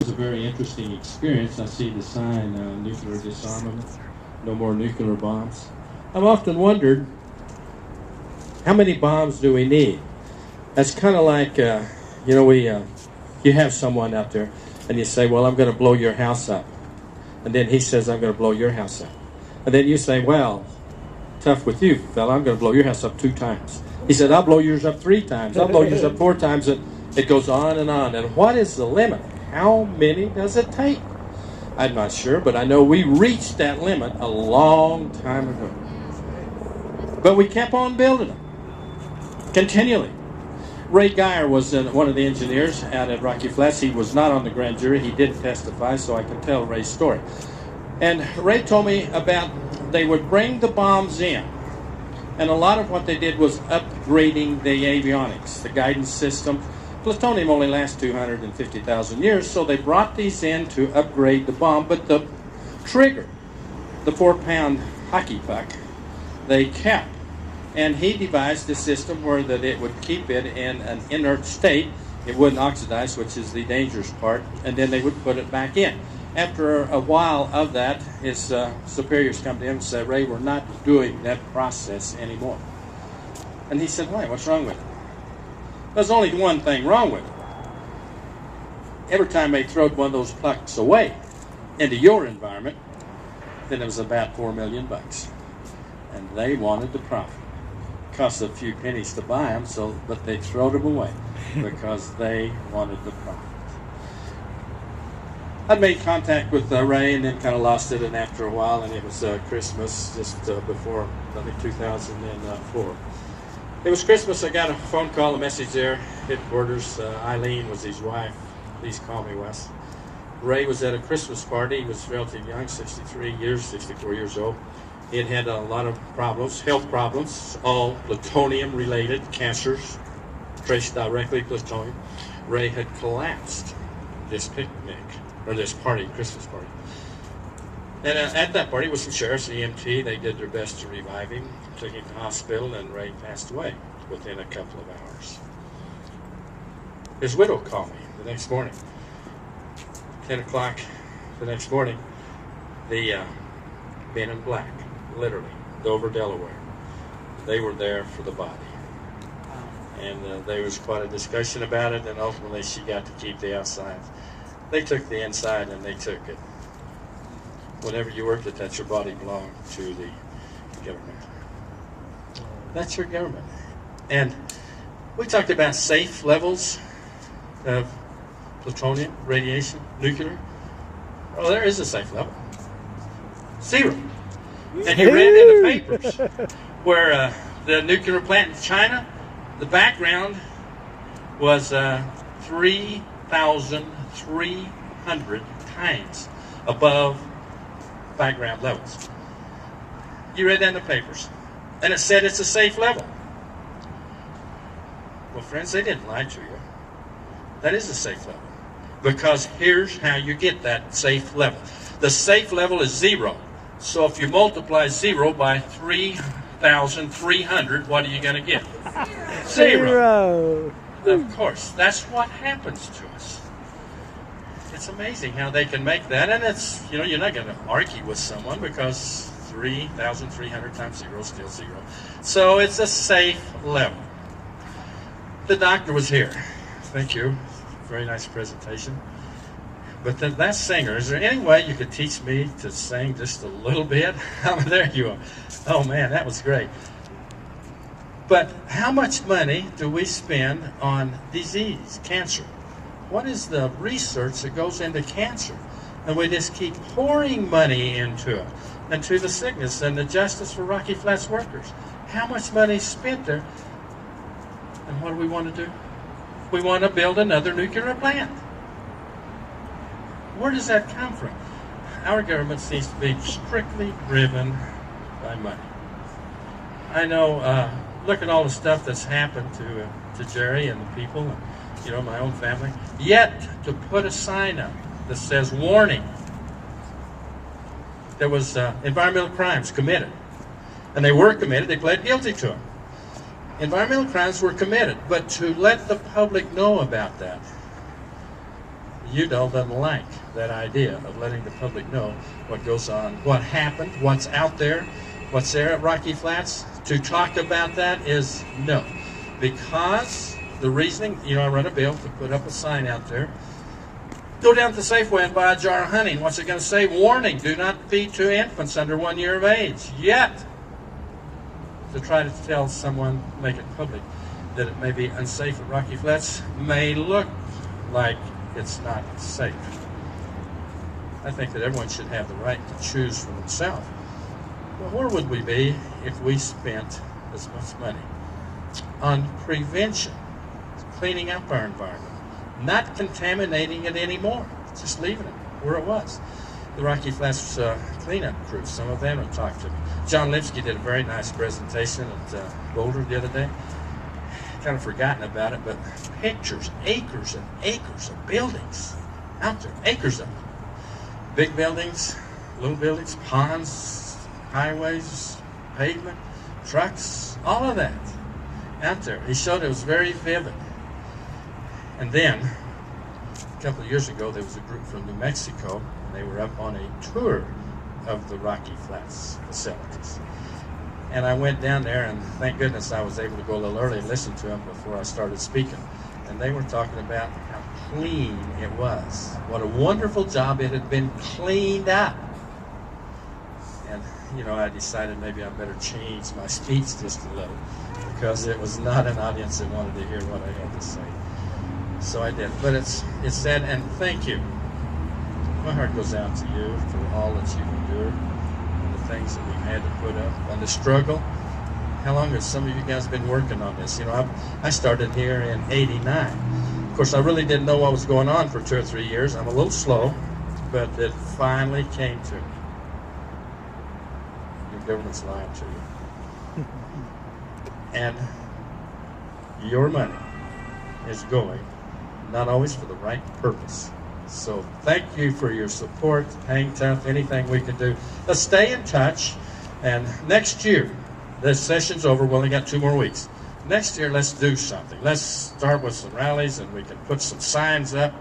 was a very interesting experience. I see the sign, nuclear disarmament, no more nuclear bombs. I've often wondered, how many bombs do we need? That's kind of like, you have someone out there, and you say, well, I'm going to blow your house up. And then he says, I'm going to blow your house up. And then you say, well, tough with you, fella, I'm going to blow your house up 2 times. He said, I'll blow yours up 3 times. I'll blow yours up 4 times. And it goes on and on. And what is the limit? How many does it take? I'm not sure, but I know we reached that limit a long time ago. But we kept on building them continually. Ray Geyer was one of the engineers out at Rocky Flats. He was not on the grand jury. He didn't testify, so I can tell Ray's story. And Ray told me about they would bring the bombs in, and a lot of what they did was upgrading the avionics, the guidance system. Plutonium only lasts 250,000 years, so they brought these in to upgrade the bomb, but the trigger, the 4-pound hockey puck, they kept. And he devised a system where that it would keep it in an inert state. It wouldn't oxidize, which is the dangerous part, and then they would put it back in. After a while of that, his superiors come to him and say, Ray, we're not doing that process anymore. And he said, why? What's wrong with it? There's only one thing wrong with it. Every time they throwed one of those pucks away into your environment, then it was about $4 million. And they wanted the profit. Cost a few pennies to buy them, but they throwed them away because they wanted the profit. I'd made contact with Ray and then kind of lost it, and after a while, and it was Christmas just before, I think, 2004. It was Christmas. I got a phone call, a message there, headquarters. Eileen was his wife. Please call me Wes. Ray was at a Christmas party. He was relatively young, 64 years old. He had had a lot of problems, health problems, all plutonium-related cancers, traced directly to plutonium. Ray had collapsed this picnic, or this party, Christmas party. And at that party was some sheriffs, EMT. They did their best to revive him, took him to the hospital, and Ray passed away within a couple of hours. His widow called me the next morning. 10 o'clock the next morning, the men in black, literally, Dover, Delaware, they were there for the body. And there was quite a discussion about it, and ultimately she got to keep the outside. They took the inside, and they took it. Whenever you worked at that, your body belonged to the government. That's your government. And we talked about safe levels of plutonium, radiation, nuclear. Well, there is a safe level. 0. And you read in the papers where the nuclear plant in China, the background was 3,300 times above background levels. You read that in the papers. And it said it's a safe level. Well, friends, they didn't lie to you. That is a safe level. Because here's how you get that safe level. The safe level is 0. So if you multiply 0 by 3,300, what are you going to get? 0. Of course, that's what happens to us. It's amazing how they can make that, and it's, you're not going to argue with someone because 3,300 times 0 is still 0. So it's a safe level. The doctor was here. Thank you. Very nice presentation. But that singer, is there any way you could teach me to sing just a little bit? There you are. Oh man, that was great. But how much money do we spend on disease, cancer? What is the research that goes into cancer? And we just keep pouring money into it, and to the sickness and the justice for Rocky Flats workers. How much money is spent there? And what do we want to do? We want to build another nuclear plant. Where does that come from? Our government seems to be strictly driven by money. I know, look at all the stuff that's happened to Jerry and the people, and my own family. Yet, to put a sign up that says, warning, there was environmental crimes committed. And they were committed, they pled guilty to them. Environmental crimes were committed, but to let the public know about that UDL doesn't like that idea of letting the public know what goes on, what happened, what's out there, what's there at Rocky Flats. To talk about that is no. Because the reasoning, I run a bill to put up a sign out there. Go down to the Safeway and buy a jar of honey. What's it going to say? Warning, do not feed to infants under 1 year of age. Yet, to try to tell someone, make it public, that it may be unsafe at Rocky Flats may look like it's not safe. I think that everyone should have the right to choose for themselves. Well, where would we be if we spent as much money on prevention, cleaning up our environment, not contaminating it anymore, just leaving it where it was? The Rocky Flats cleanup crew, some of them have talked to me. John Lipsky did a very nice presentation at Boulder the other day. Kind of forgotten about it, but pictures, acres and acres of buildings out there, acres of them. Big buildings, little buildings, ponds, highways, pavement, trucks, all of that out there. He showed it was very vivid. And then, a couple of years ago, there was a group from New Mexico, and they were up on a tour of the Rocky Flats facilities. And I went down there, and thank goodness I was able to go a little early and listen to them before I started speaking. And they were talking about how clean it was. What a wonderful job it had been cleaned up. And, I decided maybe I better change my speech just a little, because it was not an audience that wanted to hear what I had to say. So I did. But it's said, and thank you. My heart goes out to you for all that you've endured, and the things that we've had to put up, and the struggle. How long has some of you guys been working on this? I started here in '89. Of course, I really didn't know what was going on for 2 or 3 years. I'm a little slow, but it finally came to me. Your government's lying to you. And your money is going not always for the right purpose. So thank you for your support. Hang tough, anything we can do. Let's stay in touch. And next year, this session's over. We only got 2 more weeks. Next year, let's do something. Let's start with some rallies, and we can put some signs up.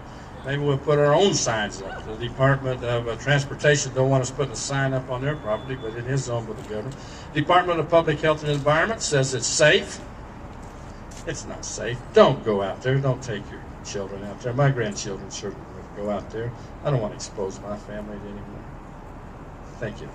Maybe we'll put our own signs up. The Department of Transportation don't want us putting a sign up on their property, but it is owned by the government. Department of Public Health and Environment says it's safe. It's not safe. Don't go out there. Don't take your children out there. My grandchildren certainly would go out there. I don't want to expose my family to anymore. Thank you.